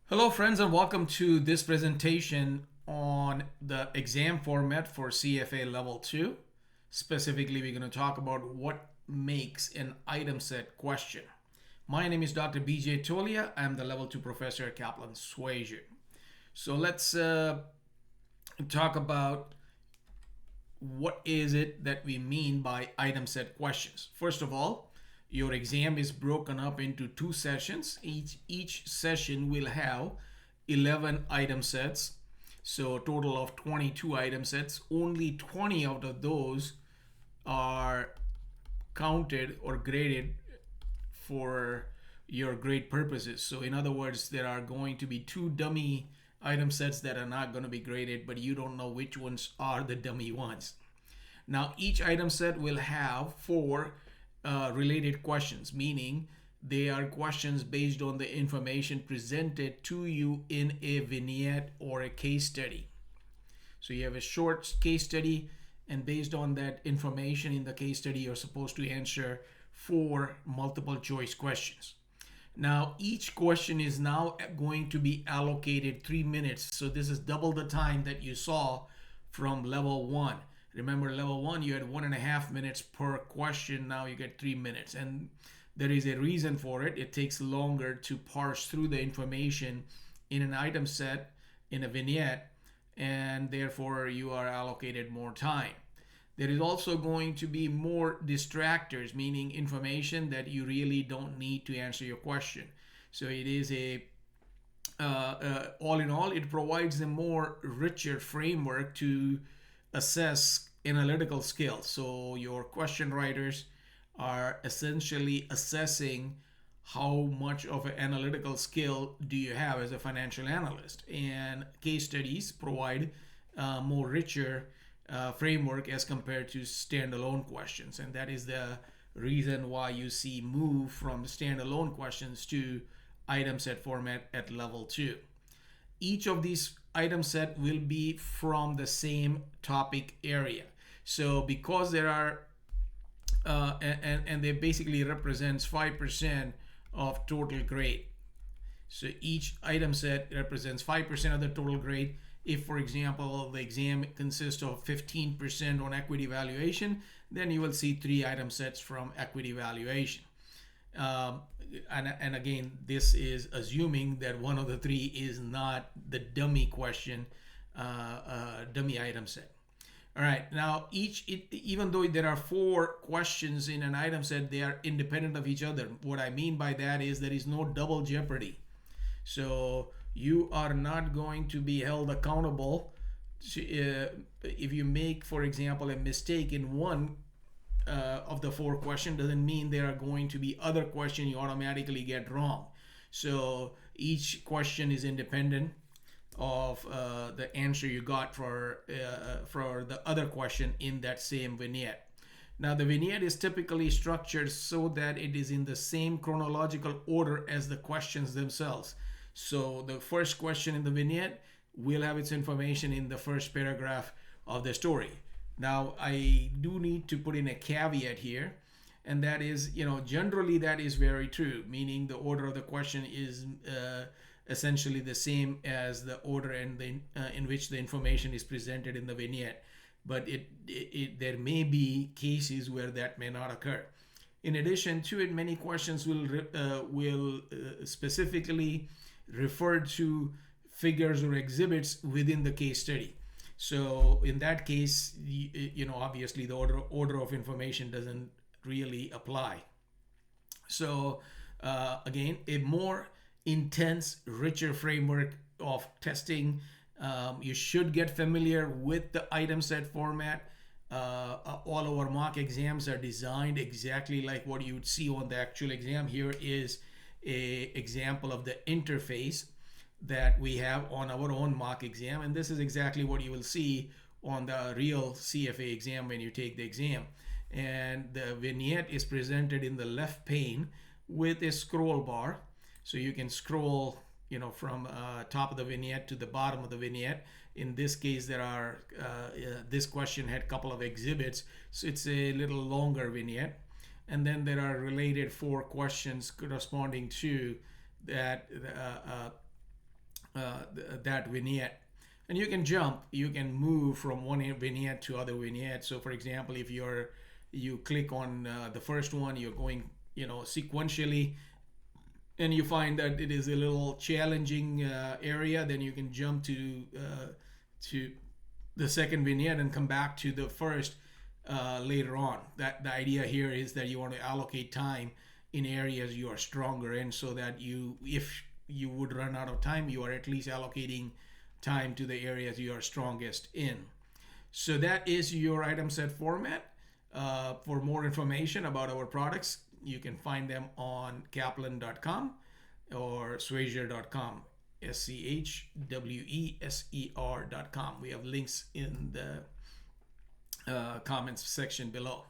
Hello friends and welcome to this presentation on the exam format for CFA level 2. Specifically, we're going to talk about what makes an item set question. My name is Dr. BJ Tolia. I'm the level 2 professor at Kaplan, Schweser. So let's talk about what is it that we mean by item set questions. First of all, your exam is broken up into two sessions. Each session will have 11 item sets. So a total of 22 item sets. Only 20 out of those are counted or graded for your grade purposes. So in other words, there are going to be two dummy item sets that are not going to be graded, but you don't know which ones are the dummy ones. Now each item set will have four related questions, meaning they are questions based on the information presented to you in a vignette or a case study. So you have a short case study, and based on that information in the case study, you're supposed to answer four multiple choice questions. Now each question is now going to be allocated 3 minutes. So this is double the time that you saw from level 1. Remember, level 1 you had 1.5 minutes per question. Now you get 3 minutes, and there is a reason for it. It takes longer to parse through the information in an item set in a vignette, and therefore you are allocated more time. There is also going to be more distractors, meaning information that you really don't need to answer your question. So it is all in all, it provides a more richer framework to assess analytical skills. So your question writers are essentially assessing how much of an analytical skill do you have as a financial analyst, and case studies provide more richer framework as compared to standalone questions, and that is the reason why you see move from standalone questions to item set format at level 2. Each of these item set will be from the same topic area. So because there are and they basically represents 5% of total grade. So each item set represents 5% of the total grade. If, for example, the exam consists of 15% on equity valuation, then you will see 3 item sets from equity valuation. And again, this is assuming that one of the 3 is not the dummy question, dummy item set. All right, now even though there are 4 questions in an item set, they are independent of each other. What I mean by that is there is no double jeopardy. So you are not going to be held accountable if you make, for example, a mistake in one of the 4 questions. Doesn't mean there are going to be other questions you automatically get wrong. So each question is independent of the answer you got for the other question in that same vignette. Now the vignette is typically structured so that it is in the same chronological order as the questions themselves. So the first question in the vignette will have its information in the first paragraph of the story. Now I do need to put in a caveat here, and that is, generally that is very true, meaning the order of the question is essentially the same as the order in which the information is presented in the vignette. But there may be cases where that may not occur. In addition to it, many questions will specifically refer to figures or exhibits within the case study. So in that case, obviously the order of information doesn't really apply. So again, a more intense, richer framework of testing. You should get familiar with the item set format. All our mock exams are designed exactly like what you would see on the actual exam. Here is a example of the interface that we have on our own mock exam, and this is exactly what you will see on the real CFA exam when you take the exam. And the vignette is presented in the left pane with a scroll bar, so you can scroll from top of the vignette to the bottom of the vignette. In this case, there are this question had a couple of exhibits, so it's a little longer vignette. And then there are related 4 questions corresponding to that that vignette. And you can jump, you can move from one vignette to other vignette. So for example, if you click on the first one, you're going, sequentially, and you find that it is a little challenging area, then you can jump to the second vignette and come back to the first later on. That the idea here is that you want to allocate time in areas you are stronger in, so that if you would run out of time, you are at least allocating time to the areas you are strongest in. So that is your item set format. For more information about our products, you can find them on kaplan.com or schweser.com, schweser.com. We have links in the comments section below.